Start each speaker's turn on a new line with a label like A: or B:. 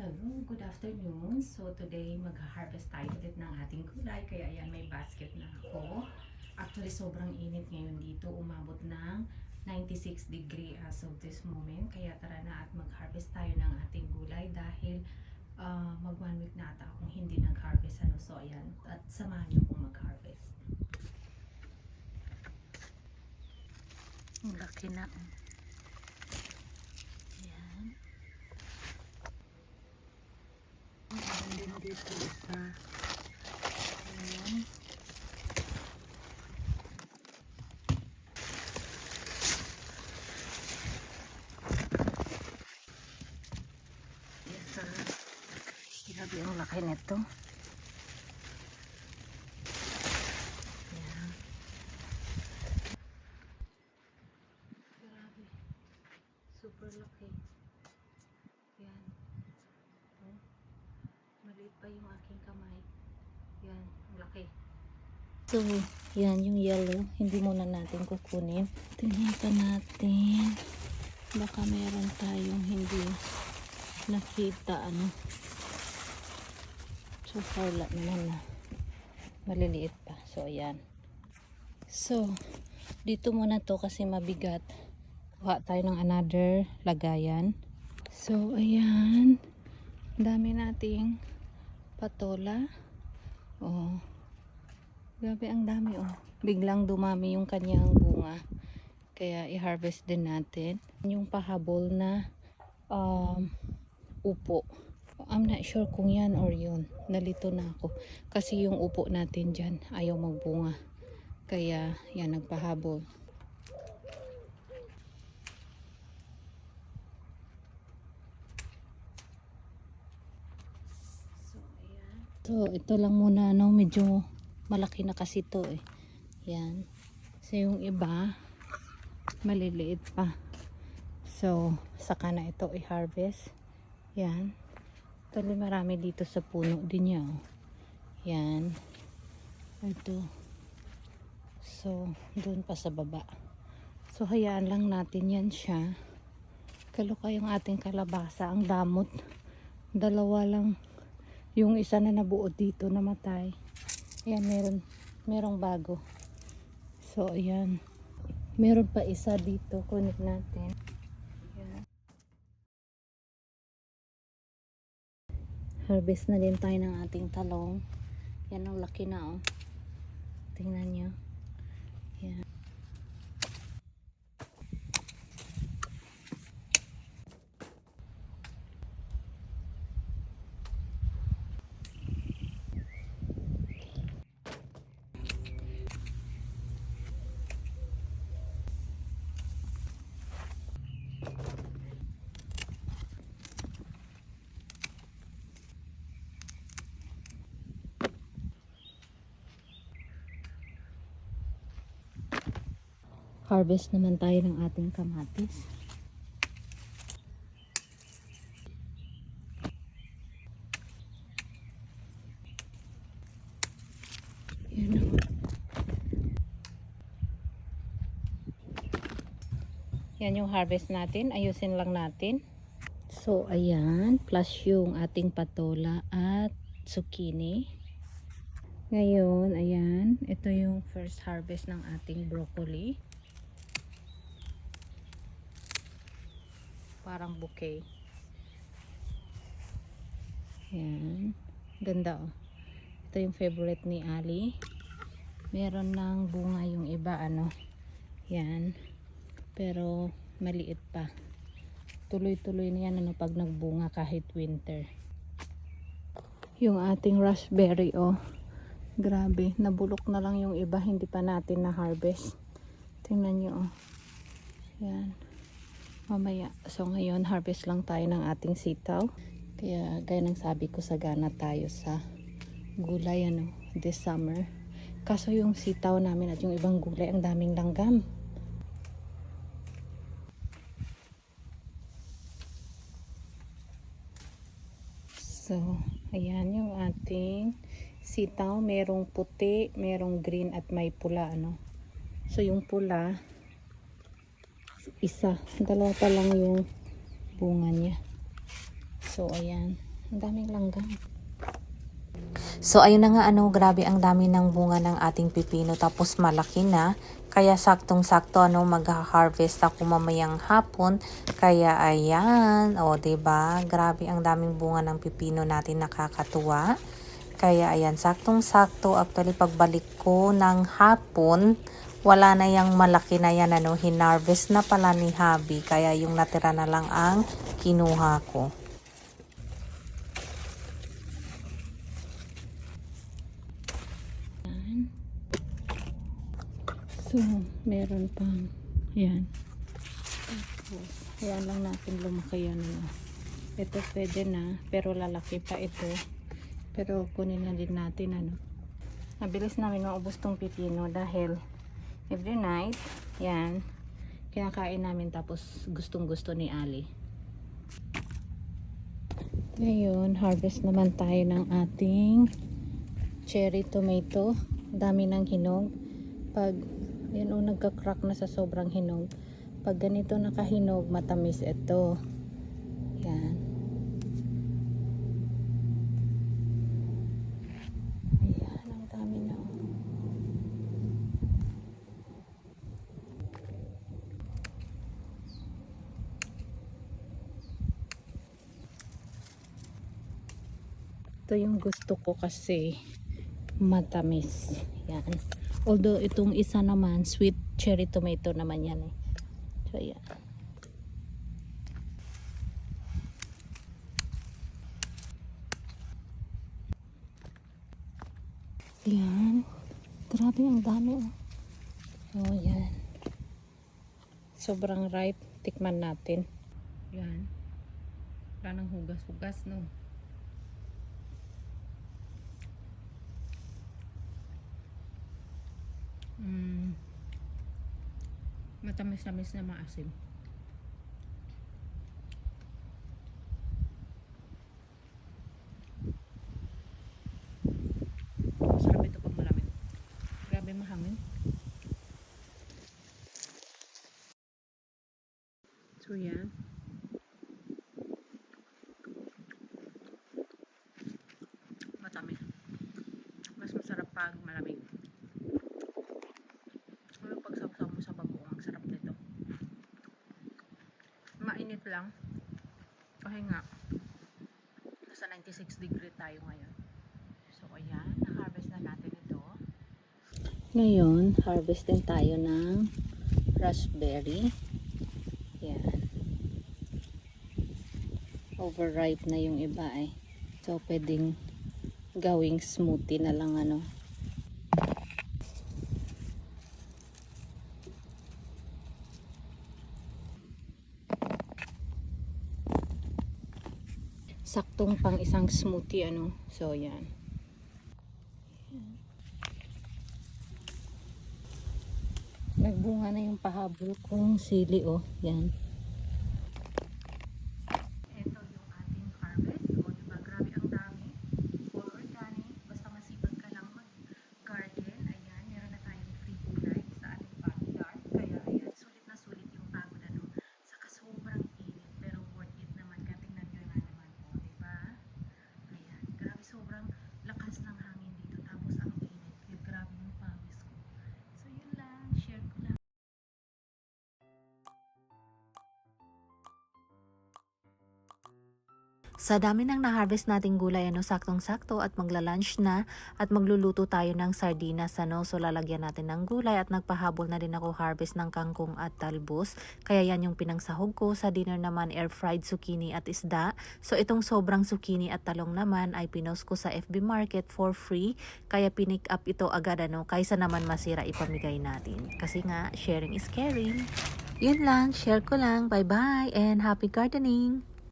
A: Hello, good afternoon. So today mag-harvest tayo ulit ng ating gulay. Kaya ayan, may basket na ako. Actually, sobrang init ngayon dito. Umabot ng 96 degree as of this moment. Kaya tara na at mag-harvest tayo ng ating gulay dahil mag 1 week na ata akong hindi nag-harvest. So ayan, at samahan niyo kong mag-harvest. Ang laki na. Dito isa. Ayan. Isa. Grabe ang laki nito. Ayan. Grabe. Super laki. Ayan. Maliit pa yung aking kamay. Yan, ang laki. So, yan yung yellow. Hindi muna natin kukunin. Tingnan pa natin. Baka meron tayong hindi nakita, So, wala naman na. Maliliit pa. So, ayan. So, dito muna to kasi mabigat. Kuha tayo ng another lagayan. So, ayan. Dami nating patola. Oh. Grabe ang dami Biglang dumami yung kanyang bunga. Kaya i-harvest din natin. Yung pahabol na upo. I'm not sure kung yan or yun. Nalito na ako. Kasi yung upo natin dyan ayaw magbunga. Kaya yan nagpahabol. So, ito lang muna, medyo malaki na kasi ito Yan. So, yung iba, maliliit pa. So, saka na ito i-harvest. Yan. Actually, marami dito sa puno din niya, Yan. Ito. So, doon pa sa baba. So, hayaan lang natin yan siya. Kaluka yung ating kalabasa. Ang damot. Dalawa lang. Yung isa na nabuo dito namatay. Ayan, merong bago. So, ayan. Meron pa isa dito. Kunin natin. Ayan. Harvest na din tayo ng ating talong. Yan ang laki na Tingnan nyo. Ayan. Harvest naman tayo ng ating kamatis. Yan yung harvest natin. Ayusin lang natin. So, ayan. Plus yung ating patola at zucchini. Ngayon, ayan. Ito yung first harvest ng ating broccoli. Parang bouquet. Ayan. Ganda Ito yung favorite ni Ali. Meron ng bunga yung iba Yan. Pero maliit pa. Tuloy-tuloy na yan pag nagbunga kahit winter. Yung ating raspberry grabe, nabulok na lang yung iba, hindi pa natin na harvest. Tingnan nyo Yan. Mamaya. So ngayon harvest lang tayo ng ating sitaw. Kaya gaya ng sabi ko, sagana tayo sa gulay this summer. Kaso yung sitaw namin at yung ibang gulay, ang daming langgam. So, ayan yung ating sitaw. Merong puti, merong green at may pula So, yung pula isa, dalawa pa lang yung bunga niya. So, ayan. Ang daming langgam.
B: So ayun na nga grabe ang dami ng bunga ng ating pipino tapos malaki na. Kaya saktong-sakto magha-harvest ako mamayang hapon. Kaya ayan, 'di ba? Grabe ang daming bunga ng pipino natin, nakakatuwa. Kaya ayan, saktong-sakto actually pagbalik ko ng hapon, wala na yang malaki na yan hinarvest na pala ni Habi. Kaya yung natira na lang ang kinuha ko.
A: So, meron pang, yan. Tapos, yan lang natin lumaki yan. Ito pwede na, pero lalaki pa ito. Pero kunin na din natin, Mabilis namin maubos tong pipino dahil every night, yan, kinakain namin tapos gustong gusto ni Ali. Ngayon, harvest naman tayo ng ating cherry tomato. Dami ng hinog. Pag yan nagka-crack na sa sobrang hinog. Pag ganito nakahinog, matamis ito. Yan. Ayan, ang dami na. Ito yung gusto ko kasi matamis. Yan. Although itong isa naman, sweet cherry tomato naman yan So, yan. Yan. Grabe, ang dami. Oh, yan. Sobrang ripe. Tikman natin. Yan. Wala nang hugas-hugas, no? Matamis-tamis na maasim. Masarap ito pag malamig. Grabe mahangin. So yan. Matamis. Mas masarap pag malamig. Pero pag saw-saw mo sa bagoong, ang sarap nito. Mainit lang. Kasi nga, nasa 96 degree tayo ngayon. So ayan, na-harvest na natin ito. Ngayon, harvest din tayo ng raspberry. Yan. Overripe na yung iba So pwedeng gawing smoothie na lang Saktong pang isang smoothie So yan. Nagbunga na yung pahabol kong sili Yan. Ito yung ating harvest. Diba? Grabe ang dami. All organic. Basta masipag ka lang mag-garden. Ayan, meron na tayong free gulay sa ating backyard. Kaya ayan, sulit na sulit yung pagod Saka sobrang init. Pero worth it naman. Katingnan nyo na naman diba? Ayan, grabe sobrang lakas ng hangin dito. Tapos ang init. Kaya grabe yung pawis ko. So yun lang. Share ko lang.
B: Sa dami ng na-harvest nating gulay, saktong-sakto at magla-lunch na at magluluto tayo ng sardinas, So lalagyan natin ng gulay at nagpahabol na din ako harvest ng kangkong at talbos. Kaya yan yung pinangsahog ko. Sa dinner naman, air-fried zucchini at isda. So itong sobrang zucchini at talong naman ay pinost ko sa FB Market for free. Kaya pinick up ito agad, kaysa naman masira ipamigay natin. Kasi nga, sharing is caring. Yun lang, share ko lang. Bye-bye and happy gardening!